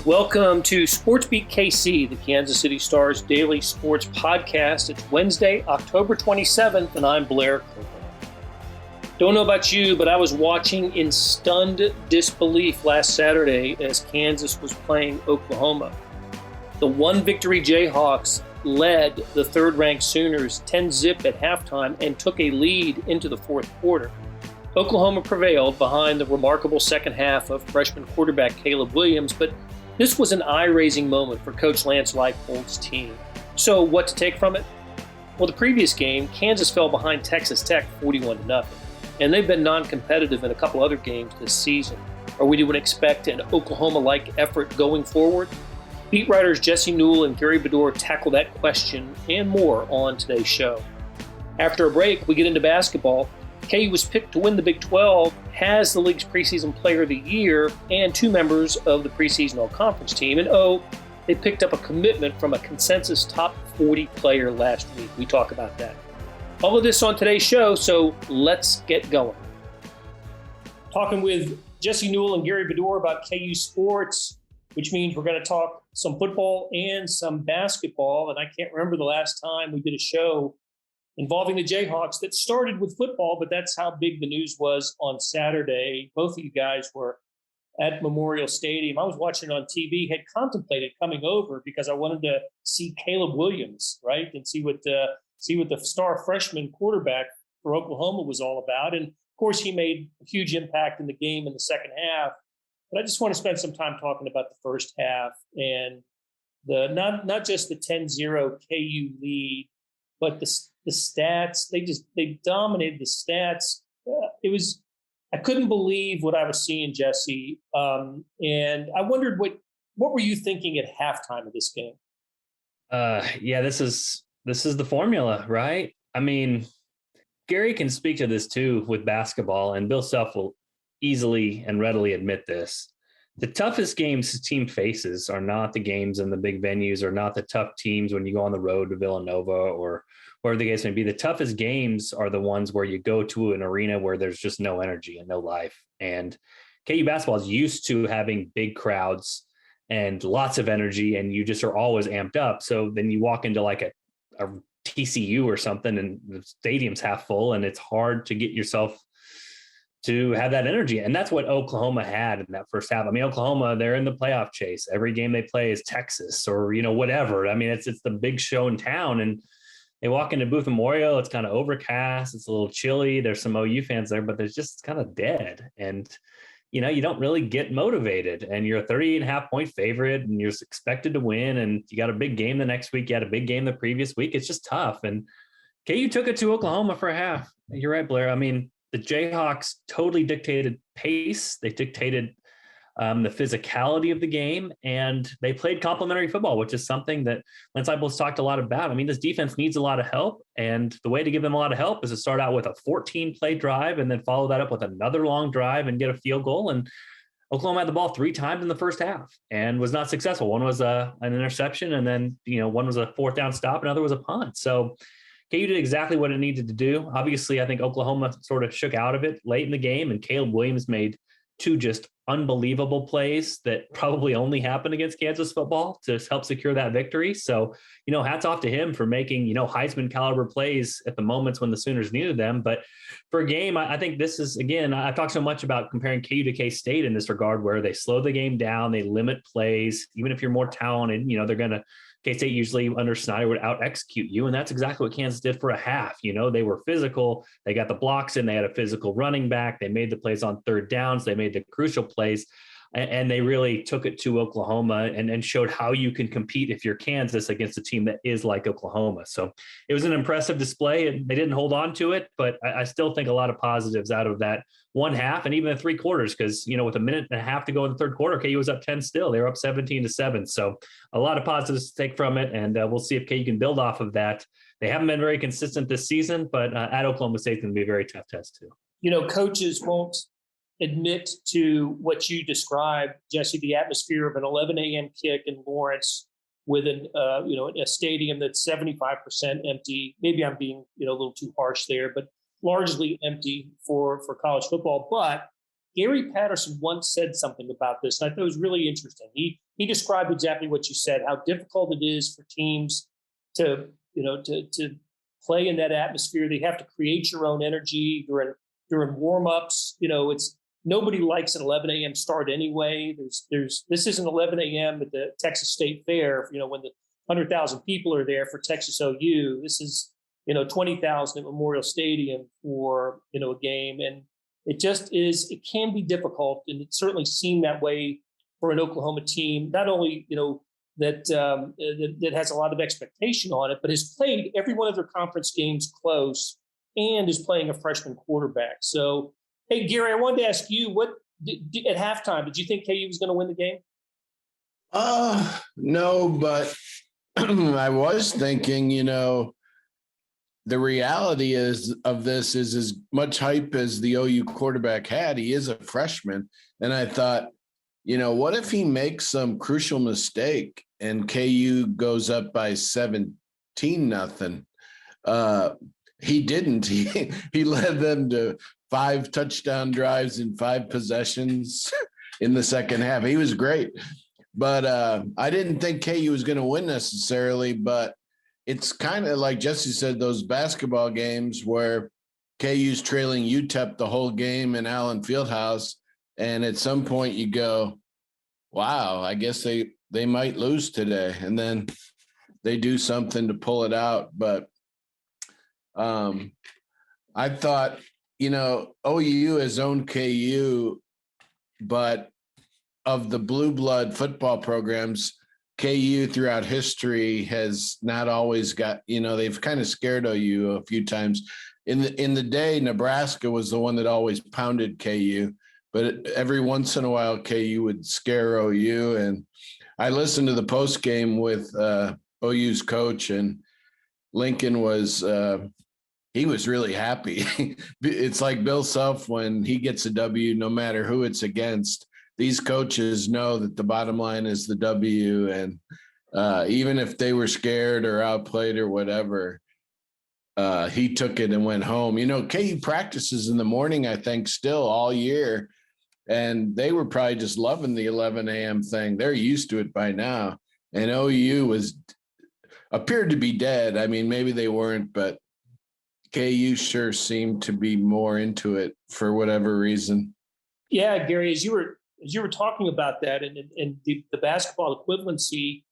Welcome to SportsBeat KC, the Kansas City Star's daily sports podcast. It's Wednesday, October 27th, and I'm Blair Copeland. Don't know about you, but I was watching in stunned disbelief last Saturday as Kansas was playing Oklahoma. The one victory Jayhawks led the third-ranked Sooners 10-zip at halftime and took a lead into the fourth quarter. Oklahoma prevailed behind the remarkable second half of freshman quarterback Caleb Williams, but this was an eye-raising moment for Coach Lance Leipold's team. So what to take from it? Well, the previous game, Kansas fell behind Texas Tech 41-0, and they've been non-competitive in a couple other games this season. Are we to expect an Oklahoma-like effort going forward? Beat writers Jesse Newell and Gary Bedore tackle that question and more on today's show. After a break, we get into basketball. KU was picked to win the Big 12, has the league's preseason player of the year, and two members of the preseason all-conference team. And they picked up a commitment from a consensus top 40 player last week. We talk about that. All of this on today's show, so let's get going. Talking with Jesse Newell and Gary Bedore about KU sports, which means we're going to talk some football and some basketball. And I can't remember the last time we did a show involving the Jayhawks that started with football, but that's how big the news was on Saturday. Both of you guys were at Memorial Stadium. I was watching on TV, had contemplated coming over because I wanted to see Caleb Williams, right, and see what the star freshman quarterback for Oklahoma was all about. And, of course, he made a huge impact in the game in the second half. But I just want to spend some time talking about the first half and the not just the 10-0 KU lead, but the stats. They dominated the stats. I couldn't believe what I was seeing, Jesse. And I wondered what were you thinking at halftime of this game? This is the formula, right? I mean, Gary can speak to this too with basketball, and Bill Self will easily and readily admit this. The toughest games the team faces are not the games in the big venues, or not the tough teams when you go on the road to Villanova or wherever the case may be. The toughest games are the ones where you go to an arena where there's just no energy and no life. And KU basketball is used to having big crowds and lots of energy, and you just are always amped up. So then you walk into like a TCU or something, and the stadium's half full, and it's hard to get yourself to have that energy. And that's what Oklahoma had in that first half. I mean, Oklahoma, they're in the playoff chase. Every game they play is Texas or, whatever. I mean, it's the big show in town. And they walk into Booth Memorial. It's kind of overcast. It's a little chilly. There's some OU fans there, but there's just kind of dead. And, you don't really get motivated. And you're a 38.5 point favorite, and you're expected to win. And you got a big game the next week. You had a big game the previous week. It's just tough. And KU took it to Oklahoma for a half. You're right, Blair. I mean, the Jayhawks totally dictated pace. They dictated the physicality of the game, and they played complementary football, which is something that Lance Leipold's talked a lot about. I mean, this defense needs a lot of help, and the way to give them a lot of help is to start out with a 14-play drive and then follow that up with another long drive and get a field goal. And Oklahoma had the ball 3 times in the first half and was not successful. One was an interception, and then one was a fourth down stop, another was a punt. So KU did exactly what it needed to do. Obviously, I think Oklahoma sort of shook out of it late in the game, and Caleb Williams made 2 just unbelievable plays that probably only happened against Kansas football to help secure that victory. So, hats off to him for making, Heisman caliber plays at the moments when the Sooners needed them. But for a game, I think this is, again, I've talked so much about comparing KU to K-State in this regard, where they slow the game down, they limit plays. Even if you're more talented, they're going to, K-State usually under Snyder would out-execute you, and that's exactly what Kansas did for a half. They were physical. They got the blocks in. They had a physical running back. They made the plays on third downs. They made the crucial plays, and they really took it to Oklahoma and showed how you can compete if you're Kansas against a team that is like Oklahoma. So it was an impressive display, and they didn't hold on to it, but I still think a lot of positives out of that one half and even the 3 quarters, because, with a minute and a half to go in the third quarter, KU was up 10 still. They were up 17-7. So a lot of positives to take from it, and we'll see if KU can build off of that. They haven't been very consistent this season, but at Oklahoma State, it's going to be a very tough test too. Coaches won't admit to what you described, Jesse, the atmosphere of an 11 a.m. kick in Lawrence with a stadium that's 75% empty. Maybe I'm being, a little too harsh there, but largely empty for college football. But Gary Patterson once said something about this, and I thought it was really interesting. He described exactly what you said, how difficult it is for teams to play in that atmosphere. They have to create your own energy during warm-ups. It's nobody likes an 11 a.m. start anyway. This isn't 11 a.m. at the Texas State Fair, when the 100,000 people are there for Texas OU. This is 20,000 at Memorial Stadium for a game, and it can be difficult, and it certainly seemed that way for an Oklahoma team. Not only that has a lot of expectation on it, but has played every one of their conference games close and is playing a freshman quarterback. So, hey, Gary, I wanted to ask you, at halftime, did you think KU was going to win the game? No, but I was thinking, the reality of this is as much hype as the OU quarterback had. He is a freshman. And I thought, what if he makes some crucial mistake and KU goes up by 17-0? He didn't. He led them to 5 touchdown drives in 5 possessions in the second half. He was great. But I didn't think KU was going to win necessarily, but it's kind of like Jesse said, those basketball games where KU's trailing UTEP the whole game in Allen Fieldhouse, and at some point you go, wow, I guess they might lose today. And then they do something to pull it out. But I thought, OU has owned KU, but of the blue blood football programs, KU throughout history has not always got, they've kind of scared OU a few times. In the day, Nebraska was the one that always pounded KU, but every once in a while KU would scare OU. And I listened to the post game with OU's coach, and Lincoln was he was really happy. It's like Bill Self when he gets a W, no matter who it's against. These coaches know that the bottom line is the W, and even if they were scared or outplayed or whatever, he took it and went home. KU practices in the morning, I think, still all year, and they were probably just loving the 11 a.m. thing. They're used to it by now, and OU appeared to be dead. I mean, maybe they weren't, but KU sure seemed to be more into it for whatever reason. Yeah, Gary, as you were talking about that and the basketball equivalency,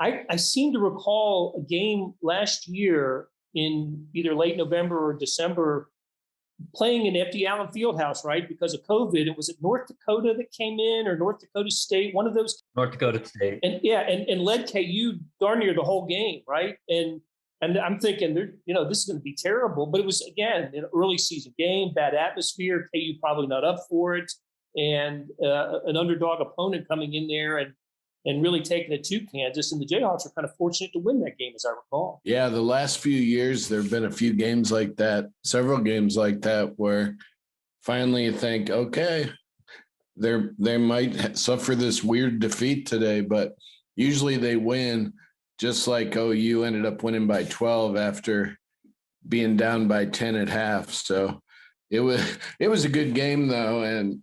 I seem to recall a game last year in either late November or December playing in empty Allen Fieldhouse, right? Because of COVID. It was at North Dakota that came in, or North Dakota State, one of those. North Dakota State. And led KU darn near the whole game, right? And I'm thinking, this is going to be terrible. But it was, again, an early season game, bad atmosphere, KU probably not up for it. And an underdog opponent coming in there and really taking it to Kansas. And the Jayhawks were kind of fortunate to win that game, as I recall. Yeah, the last few years, there have been a few games like that, several games like that, where finally you think, okay, they might suffer this weird defeat today, but usually they win, just like OU ended up winning by 12 after being down by 10 at half. So it was a good game, though, and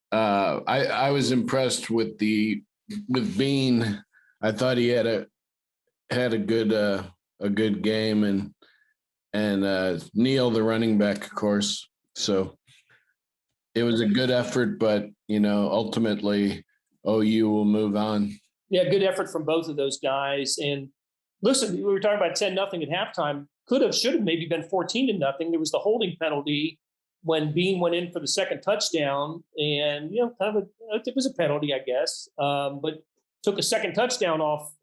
I was impressed with Bean. I thought he had a good game, and Newell, the running back, of course. So it was a good effort, but ultimately OU will move on. Yeah, good effort from both of those guys. And listen, we were talking about 10-0 at halftime. Should have maybe been 14-0. There was the holding penalty when Bean went in for the second touchdown, and it was a penalty, I guess, but took a second touchdown off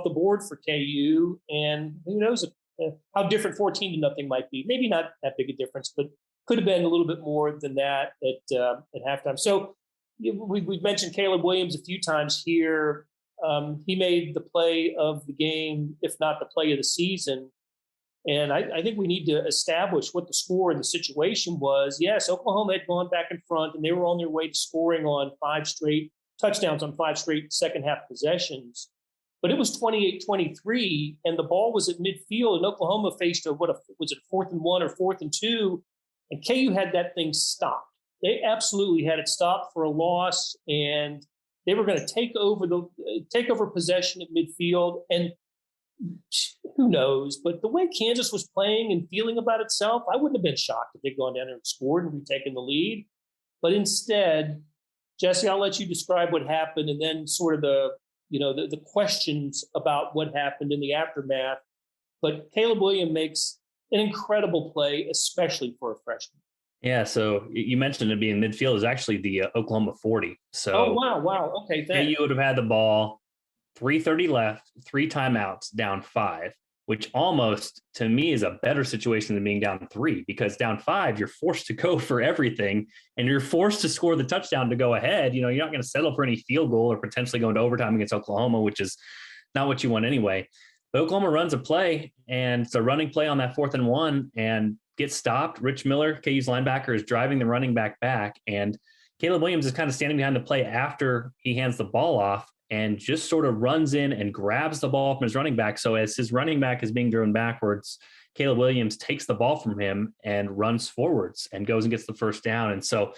the board for KU, and who knows how different 14-0 might be. Maybe not that big a difference, but could have been a little bit more than that at halftime. So we've mentioned Caleb Williams a few times here. He made the play of the game, if not the play of the season. And I think we need to establish what the score and the situation was. Yes, Oklahoma had gone back in front, and they were on their way to scoring on 5 straight touchdowns on 5 straight second-half possessions. But it was 28-23, and the ball was at midfield, and Oklahoma faced was it 4th and 1 or 4th and 2, and KU had that thing stopped. They absolutely had it stopped for a loss, and they were going to take over possession at midfield. And who knows? But the way Kansas was playing and feeling about itself, I wouldn't have been shocked if they'd gone down there and scored and retaken the lead. But instead, Jesse, I'll let you describe what happened, and then sort of the questions about what happened in the aftermath. But Caleb Williams makes an incredible play, especially for a freshman. Yeah, so you mentioned it being midfield is actually the Oklahoma 40. So wow. Okay, thanks. You would have had the ball, 3:30 left, 3 timeouts, down 5, which almost to me is a better situation than being down 3, because down 5, you're forced to go for everything and you're forced to score the touchdown to go ahead. You're not going to settle for any field goal or potentially go into overtime against Oklahoma, which is not what you want anyway. But Oklahoma runs a play, and it's a running play on that 4th and 1 and gets stopped. Rich Miller, KU's linebacker, is driving the running back, and Caleb Williams is kind of standing behind the play after he hands the ball off and just sort of runs in and grabs the ball from his running back. So as his running back is being driven backwards, Caleb Williams takes the ball from him and runs forwards and goes and gets the first down. And so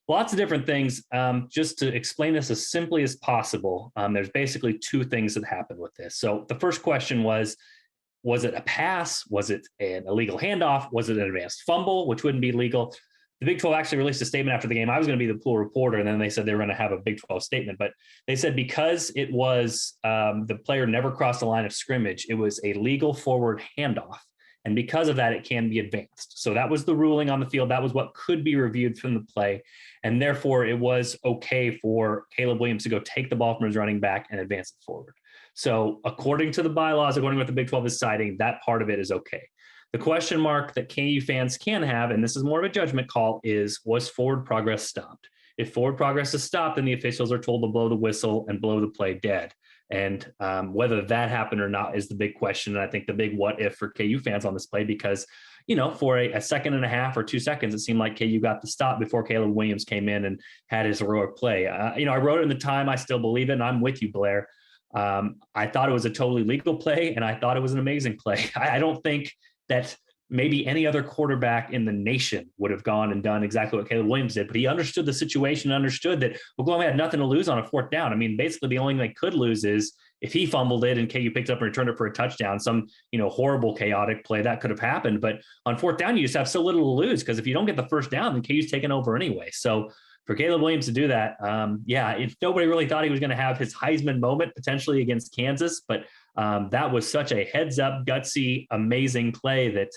lots of different things. Just to explain this as simply as possible, there's basically 2 things that happened with this. So the first question was it a pass? Was it an illegal handoff? Was it an advanced fumble, which wouldn't be legal? The Big 12 actually released a statement after the game. I was going to be the pool reporter, and then they said they were going to have a Big 12 statement. But they said because it was the player never crossed the line of scrimmage, it was a legal forward handoff. And because of that, it can be advanced. So that was the ruling on the field. That was what could be reviewed from the play. And therefore, it was okay for Caleb Williams to go take the ball from his running back and advance it forward. So according to the bylaws, according to what the Big 12 is citing, that part of it is okay. The question mark that KU fans can have, and this is more of a judgment call, is was forward progress stopped? If forward progress is stopped, then the officials are told to blow the whistle and blow the play dead. And whether that happened or not is the big question. And I think the big what if for KU fans on this play, because, for a second and a half or 2 seconds, it seemed like KU got the stop before Caleb Williams came in and had his heroic play. I wrote it in the time. I still believe it. And I'm with you, Blair. I thought it was a totally legal play, and I thought it was an amazing play. I don't think that maybe any other quarterback in the nation would have gone and done exactly what Caleb Williams did, but he understood the situation, understood that Oklahoma had nothing to lose on a 4th down. I mean, basically the only thing they could lose is if he fumbled it and KU picked up and returned it for a touchdown, some, horrible chaotic play that could have happened. But on 4th down, you just have so little to lose, because if you don't get the first down, then KU's taken over anyway. So for Caleb Williams to do that, if nobody really thought he was going to have his Heisman moment potentially against Kansas, but that was such a heads up, gutsy, amazing play that,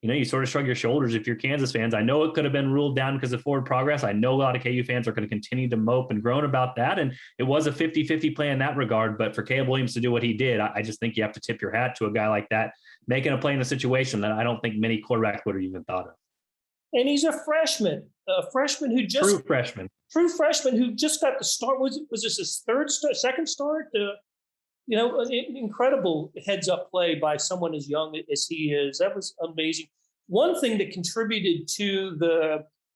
you sort of shrug your shoulders if you're Kansas fans. I know it could have been ruled down because of forward progress. I know a lot of KU fans are going to continue to mope and groan about that. And it was a 50-50 play in that regard. But for Caleb Williams to do what he did, I just think you have to tip your hat to a guy like that, making a play in a situation that I don't think many quarterbacks would have even thought of. And he's a freshman who just true freshman who just got the start. Was this his second start? An incredible heads-up play by someone as young as he is. That was amazing. One thing that contributed to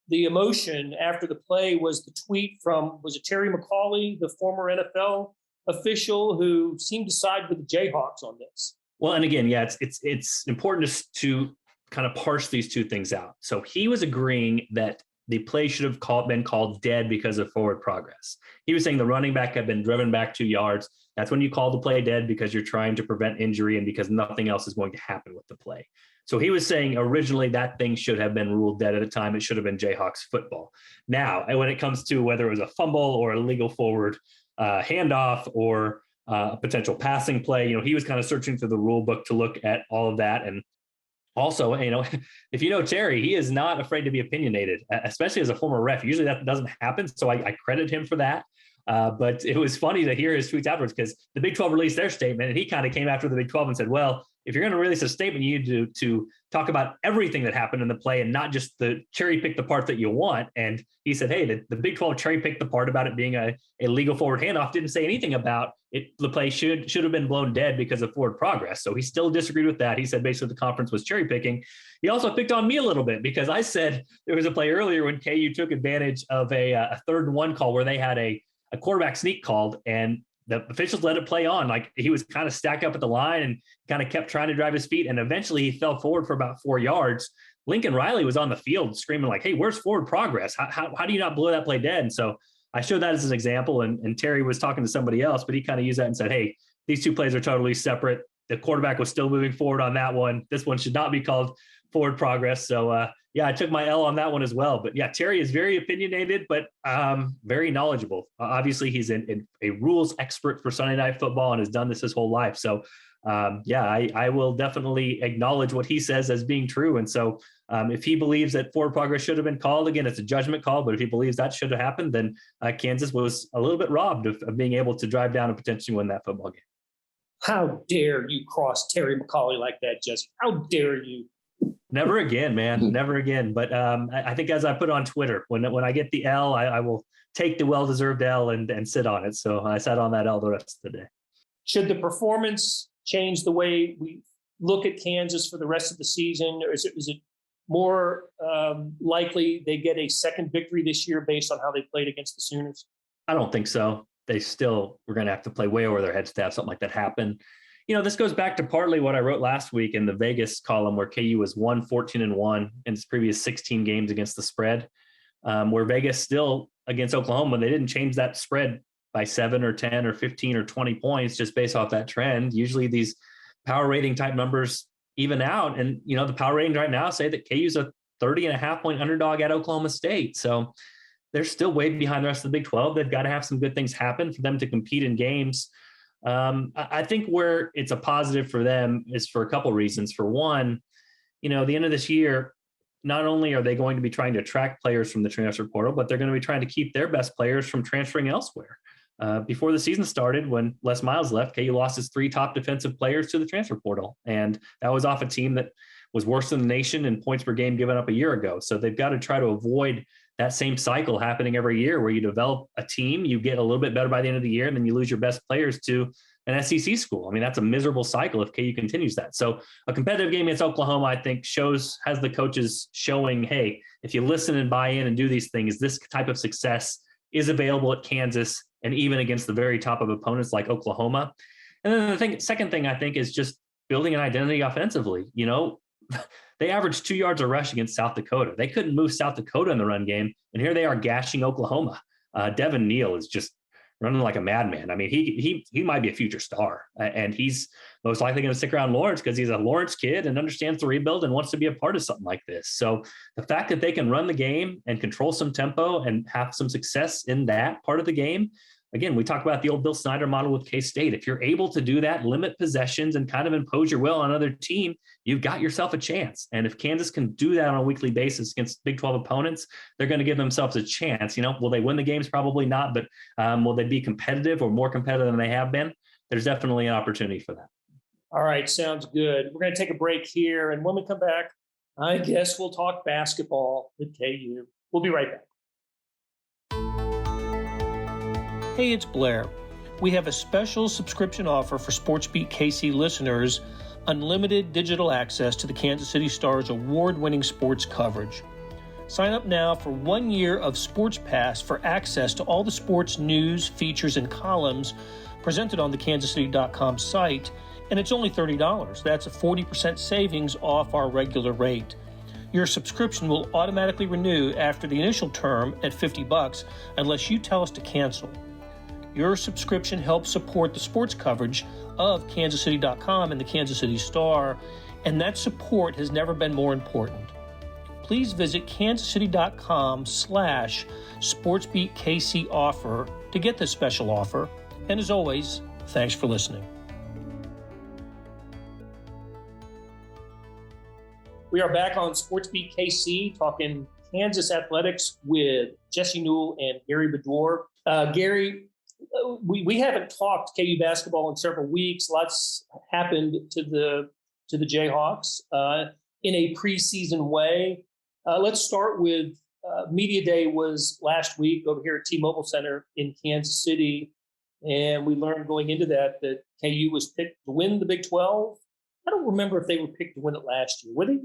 the emotion after the play was the tweet from, was it Terry McCauley, the former NFL official who seemed to side with the Jayhawks on this? Well, and again, it's important to kind of parse these 2 things out. So he was agreeing that the play should have been called dead because of forward progress. He was saying the running back had been driven back 2 yards. That's when you call the play dead, because you're trying to prevent injury and because nothing else is going to happen with the play. So he was saying originally that thing should have been ruled dead at a time. It should have been Jayhawks football. Now, when it comes to whether it was a fumble or a legal forward handoff or a potential passing play, he was kind of searching through the rule book to look at all of that. And also, if you know Terry, he is not afraid to be opinionated, especially as a former ref. Usually that doesn't happen, so I credit him for that. But it was funny to hear his tweets afterwards, because the Big 12 released their statement, and he kind of came after the Big 12 and said, well, if you're going to release a statement, you need to talk about everything that happened in the play and not just the cherry pick the part that you want. And he said, hey, the Big 12 cherry picked the part about it being a legal forward handoff, didn't say anything about it. The play should have been blown dead because of forward progress. So he still disagreed with that. He said basically the conference was cherry picking. He also picked on me a little bit, because I said there was a play earlier when KU took advantage of a 3rd and 1 call where they had a quarterback sneak called, and the officials let it play on. Like, he was kind of stacked up at the line and kind of kept trying to drive his feet. And eventually he fell forward for about 4 yards. Lincoln Riley was on the field screaming like, hey, where's forward progress? How do you not blow that play dead? And so I showed that as an example, and Terry was talking to somebody else, but he kind of used that and said, hey, these two plays are totally separate. The quarterback was still moving forward on that one. This one should not be called forward progress. So, I took my L on that one as well. But yeah, Terry is very opinionated, but very knowledgeable. Obviously, he's a rules expert for Sunday Night Football and has done this his whole life. So, I will definitely acknowledge what he says as being true. And so if he believes that forward progress should have been called, again, it's a judgment call, but if he believes that should have happened, then Kansas was a little bit robbed of being able to drive down and potentially win that football game. How dare you cross Terry McCauley like that, Jesse? How dare you? Never again, man. Never again. But I think as I put on Twitter, when I get the L, I will take the well-deserved L and sit on it. So I sat on that L the rest of the day. Should the performance change the way we look at Kansas for the rest of the season? Or is it more likely they get a second victory this year based on how they played against the Sooners? I don't think so. They still were going to have to play way over their heads to have something like that happen. This goes back to partly what I wrote last week in the Vegas column, where KU was 14-1 in its previous 16 games against the spread, where Vegas still against Oklahoma, they didn't change that spread by 7 or 10 or 15 or 20 points just based off that trend. Usually these power rating type numbers even out. And, the power ratings right now say that KU's a 30.5 point underdog at Oklahoma State. So they're still way behind the rest of the Big 12. They've got to have some good things happen for them to compete in games. I think where it's a positive for them is for a couple of reasons. For one, the end of this year, not only are they going to be trying to attract players from the transfer portal, but they're going to be trying to keep their best players from transferring elsewhere. Before the season started, when Les Miles left, KU lost his 3 top defensive players to the transfer portal. And that was off a team that was worse than the nation in points per game given up a year ago. So they've got to try to avoid that same cycle happening every year where you develop a team, you get a little bit better by the end of the year, and then you lose your best players to an SEC school. I mean, that's a miserable cycle if KU continues that. So a competitive game against Oklahoma, I think, has the coaches showing, hey, if you listen and buy in and do these things, this type of success is available at Kansas and even against the very top of opponents like Oklahoma. And then the second thing I think is just building an identity offensively. They averaged 2 yards a rush against South Dakota. They couldn't move South Dakota in the run game, and here they are gashing Oklahoma. Devin Neal is just running like a madman. I mean, he might be a future star, and he's most likely going to stick around Lawrence because he's a Lawrence kid and understands the rebuild and wants to be a part of something like this. So the fact that they can run the game and control some tempo and have some success in that part of the game, again, we talk about the old Bill Snyder model with K-State. If you're able to do that, limit possessions and kind of impose your will on another team, you've got yourself a chance. And if Kansas can do that on a weekly basis against Big 12 opponents, they're going to give themselves a chance. Will they win the games? Probably not, but will they be competitive or more competitive than they have been? There's definitely an opportunity for that. All right, sounds good. We're going to take a break here, and when we come back, I guess we'll talk basketball with KU. We'll be right back. Hey, it's Blair. We have a special subscription offer for SportsBeat KC listeners, unlimited digital access to the Kansas City Star's award-winning sports coverage. Sign up now for 1 year of Sports Pass for access to all the sports news, features, and columns presented on the kansascity.com site, and it's only $30. That's a 40% savings off our regular rate. Your subscription will automatically renew after the initial term at $50 unless you tell us to cancel. Your subscription helps support the sports coverage of kansascity.com and the Kansas City Star, and that support has never been more important. Please visit kansascity.com/SportsBeatKC offer to get this special offer. And as always, thanks for listening. We are back on SportsBeat KC talking Kansas athletics with Jesse Newell and Gary Bedore. Gary, we haven't talked KU basketball in several weeks. Lots happened to the Jayhawks in a preseason way. Let's start with Media Day was last week over here at T-Mobile Center in Kansas City, and we learned going into that KU was picked to win the Big 12. I don't remember if they were picked to win it last year. Were they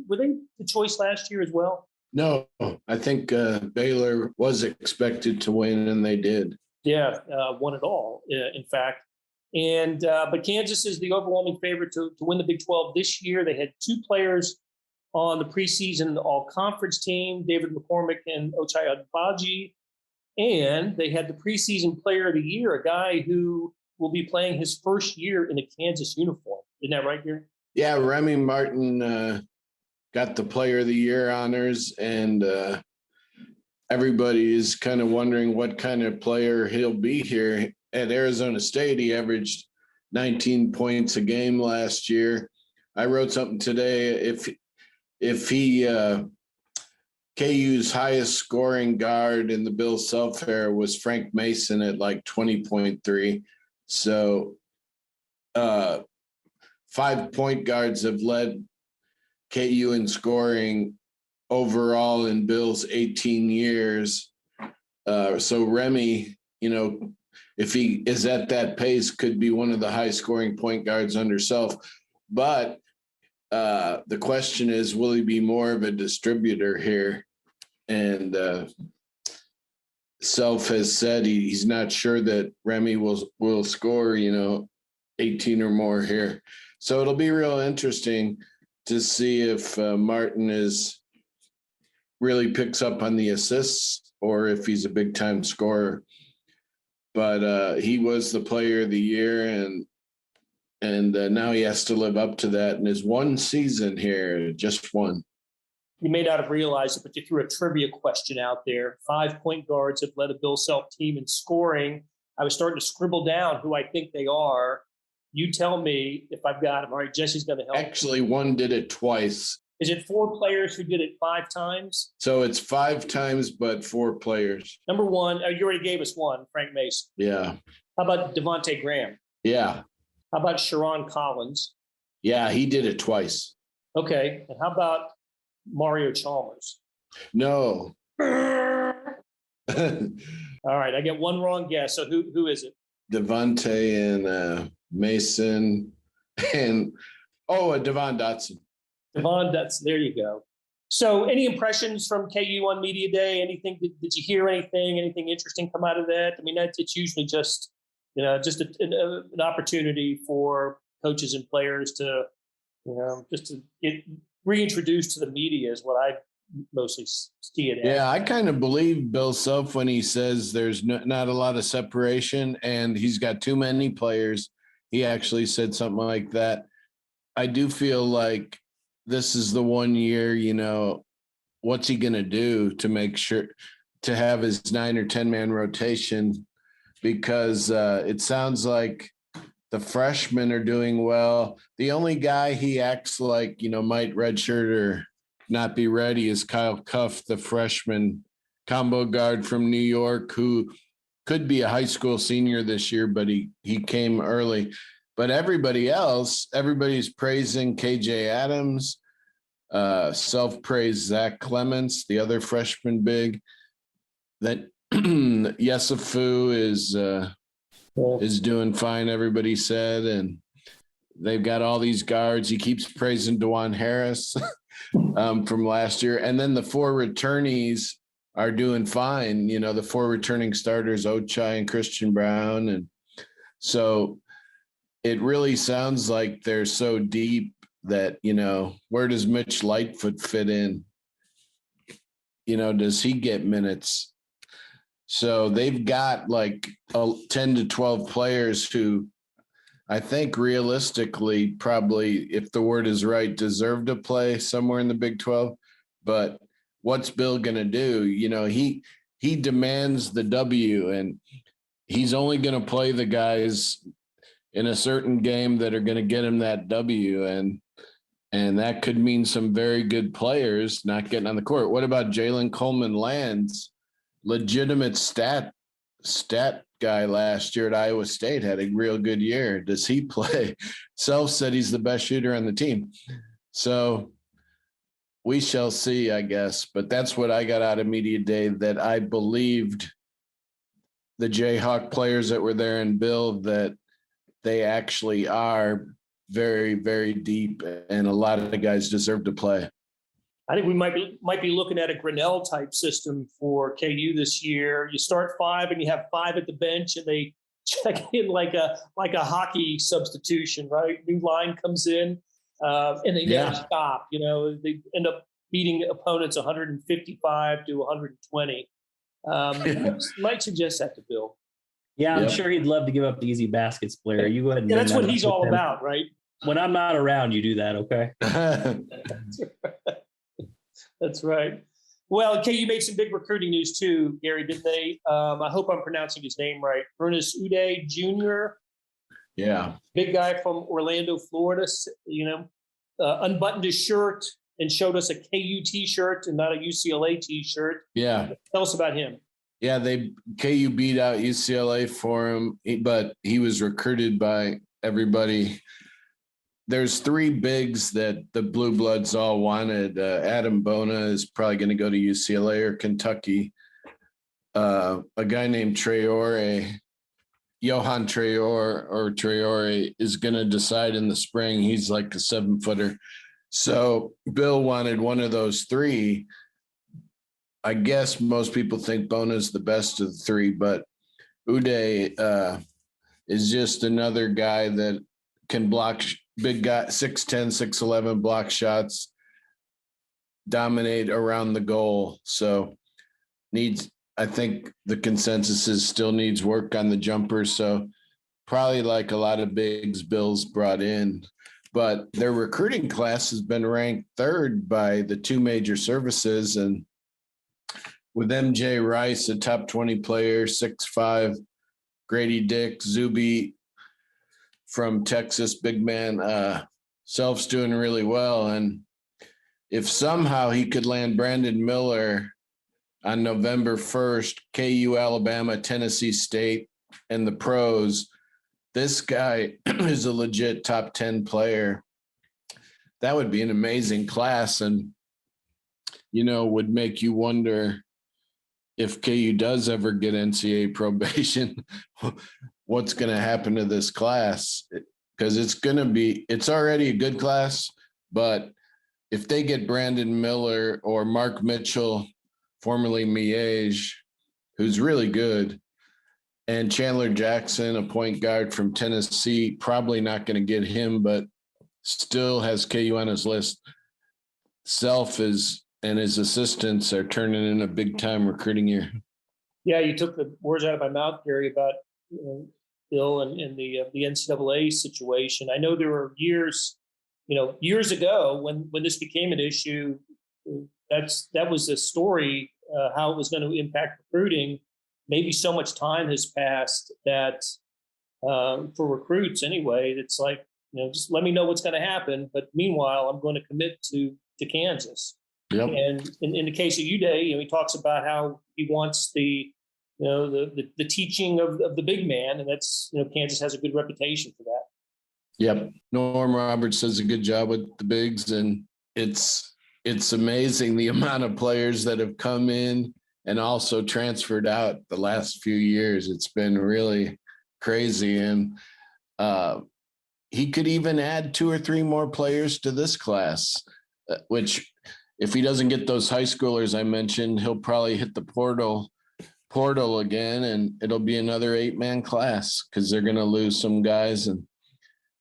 the choice last year as well? No, I think Baylor was expected to win, and they did. Yeah, won it all, in fact. And but Kansas is the overwhelming favorite to win the Big 12 this year. They had 2 players on the preseason all-conference team, David McCormick and Ochai Agbaji. And they had the preseason player of the year, a guy who will be playing his first year in a Kansas uniform. Isn't that right, Gary? Yeah, Remy Martin got the player of the year honors, and everybody is kind of wondering what kind of player he'll be here. At Arizona State, he averaged 19 points a game last year. I wrote something today. If he KU's highest scoring guard in the Bill Self era was Frank Mason at like 20.3. So 5 point guards have led KU in scoring overall in Bill's 18 years. So Remy, if he is at that pace, could be one of the high scoring point guards under Self. But the question is, will he be more of a distributor here? And Self has said he's not sure that Remy will score, 18 or more here. So it'll be real interesting to see if Martin really picks up on the assists or if he's a big time scorer. But he was the player of the year, and now he has to live up to that in his one season here, just one. You may not have realized it, but you threw a trivia question out there. 5 point guards have led a Bill Self team in scoring. I was starting to scribble down who I think they are. You tell me if I've got them. All right, Jesse's going to help. Actually, one did it twice. Is it 4 players who did it 5 times? So it's 5 times, but 4 players. Number one, you already gave us one, Frank Mason. Yeah. How about Devontae Graham? Yeah. How about Sharon Collins? Yeah, he did it twice. Okay. And how about Mario Chalmers? No. All right. I get one wrong guess. So who is it? Devontae and Mason and Devon Dotson. Devon Dotson. There you go. So any impressions from KU on Media Day? Anything? Did you hear anything? Anything interesting come out of that? I mean, it's usually just an opportunity for coaches and players to, just to get reintroduced to the media is what I mostly see it as. Yeah, I kind of believe Bill Self when he says there's not a lot of separation and he's got too many players. He actually said something like that. I do feel like this is the one year, what's he going to do to make sure to have his 9 or 10 man rotation? Because it sounds like the freshmen are doing well. The only guy he acts like, might redshirt or not be ready is Kyle Cuff, the freshman combo guard from New York, who could be a high school senior this year, but he came early. But everybody's praising KJ Adams, self-praise Zach Clements, the other freshman big. That Yesufu is doing fine, everybody said, and they've got all these guards. He keeps praising DeJuan Harris from last year. And then the 4 returnees are doing fine. The 4 returning starters, Ochai and Christian Brown. And so it really sounds like they're so deep that, where does Mitch Lightfoot fit in? Does he get minutes? So they've got like 10 to 12 players who I think realistically probably, if the word is right, deserve to play somewhere in the Big 12. But what's Bill going to do? He demands the W, and he's only going to play the guys in a certain game that are going to get him that W. And that could mean some very good players not getting on the court. What about Jalen Coleman-Lands? Legitimate stat guy last year at Iowa State, had a real good year. Does he play? Self said he's the best shooter on the team. So we shall see, I guess. But that's what I got out of Media Day, that I believed the Jayhawk players that were there in Bill, that they actually are very, very deep, and a lot of the guys deserve to play. I think we might be looking at a Grinnell type system for KU this year. You start 5 and you have 5 at the bench, and they check in like a hockey substitution, right? New line comes in. And they never stop. They end up beating opponents 155 to 120. Might suggest that to Bill. Yeah, I'm sure he'd love to give up the easy baskets, Blair. You go ahead and that's what he's all about, right? When I'm not around, you do that, okay? That's right. Well, okay, you made some big recruiting news too, Gary, didn't they? I hope I'm pronouncing his name right. Ernest Edeh Jr. Yeah. Big guy from Orlando, Florida, unbuttoned his shirt and showed us a KU t-shirt and not a UCLA t-shirt. Yeah. Tell us about him. Yeah, KU beat out UCLA for him, but he was recruited by everybody. There's three bigs that the Blue Bloods all wanted. Adam Bona is probably going to go to UCLA or Kentucky. A guy named Johan Traore is going to decide in the spring. He's like a 7-footer. So Bill wanted one of those three. I guess most people think Bona's the best of the three, but Edeh is just another guy that can block, big guy, 6'10", 6'11", block shots, dominate around the goal. So I think the consensus is still needs work on the jumper. So probably like a lot of bigs Bill's brought in, but their recruiting class has been ranked 3rd by the 2 major services. And with MJ Rice, a top 20 player, 6'5", Grady Dick, Zuby from Texas, big man, Self's doing really well. And if somehow he could land Brandon Miller on November 1st, KU, Alabama, Tennessee State, and the pros, this guy is a legit top 10 player. That would be an amazing class and, would make you wonder if KU does ever get NCAA probation, what's going to happen to this class? Because it's already a good class, but if they get Brandon Miller or Mark Mitchell, formerly Miege, who's really good, and Chandler Jackson, a point guard from Tennessee, probably not going to get him, but still has KU on his list. Self and his assistants are turning in a big-time recruiting year. Yeah, you took the words out of my mouth, Gary, about Bill and the NCAA situation. I know there were years ago when this became an issue. That was a story, how it was going to impact recruiting. Maybe so much time has passed that for recruits anyway, it's like, just let me know what's going to happen. But meanwhile, I'm going to commit to Kansas. Yep. And in the case of Edeh, he talks about how he wants the teaching of the big man, and that's Kansas has a good reputation for that. Yep, Norm Roberts does a good job with the bigs, and it's amazing the amount of players that have come in and also transferred out the last few years. It's been really crazy, and he could even add 2 or 3 more players to this class, which. If he doesn't get those high schoolers I mentioned, he'll probably hit the portal again, and it'll be another 8-man class because they're going to lose some guys. And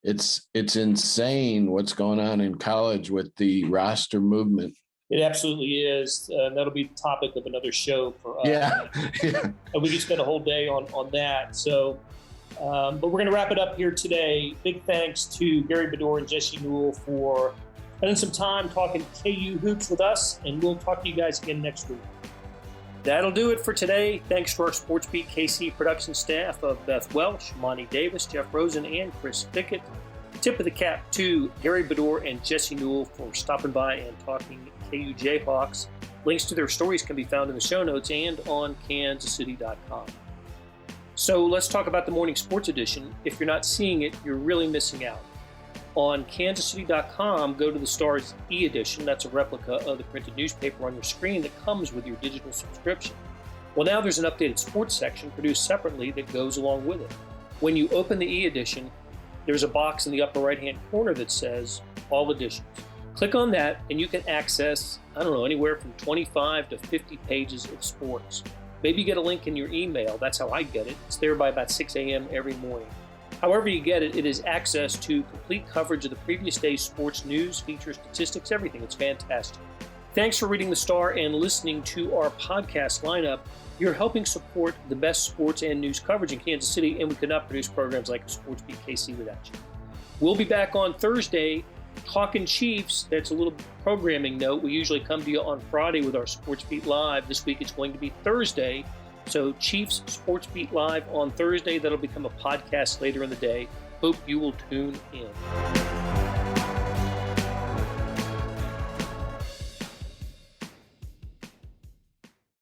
it's insane what's going on in college with the roster movement. It absolutely is. That'll be the topic of another show for us. Yeah. And we could spend a whole day on that. So, but we're going to wrap it up here today. Big thanks to Gary Bedore and Jesse Newell for spending some time talking KU hoops with us, and we'll talk to you guys again next week. That'll do it for today. Thanks to our SportsBeat KC production staff of Beth Welsh, Monty Davis, Jeff Rosen, and Chris Pickett. Tip of the cap to Gary Bedore and Jesse Newell for stopping by and talking KU Jayhawks. Links to their stories can be found in the show notes and on kansascity.com. So let's talk about the morning sports edition. If you're not seeing it, you're really missing out. On kansascity.com, go to the Stars e-edition. That's a replica of the printed newspaper on your screen that comes with your digital subscription. Well, now there's an updated sports section produced separately that goes along with it. When you open the e-edition, there's a box in the upper right-hand corner that says All Editions. Click on that and you can access, anywhere from 25 to 50 pages of sports. Maybe get a link in your email. That's how I get it. It's there by about 6 a.m. every morning. However you get it, it is access to complete coverage of the previous day's sports news, features, statistics, everything. It's fantastic. Thanks for reading the Star and listening to our podcast lineup. You're helping support the best sports and news coverage in Kansas City, and we could not produce programs like SportsBeat KC without you. We'll be back on Thursday talking Chiefs. That's a little programming note. We usually come to you on Friday with our SportsBeat Live. This week it's going to be Thursday. So Chiefs SportsBeat Live on Thursday. That'll become a podcast later in the day. Hope you will tune in.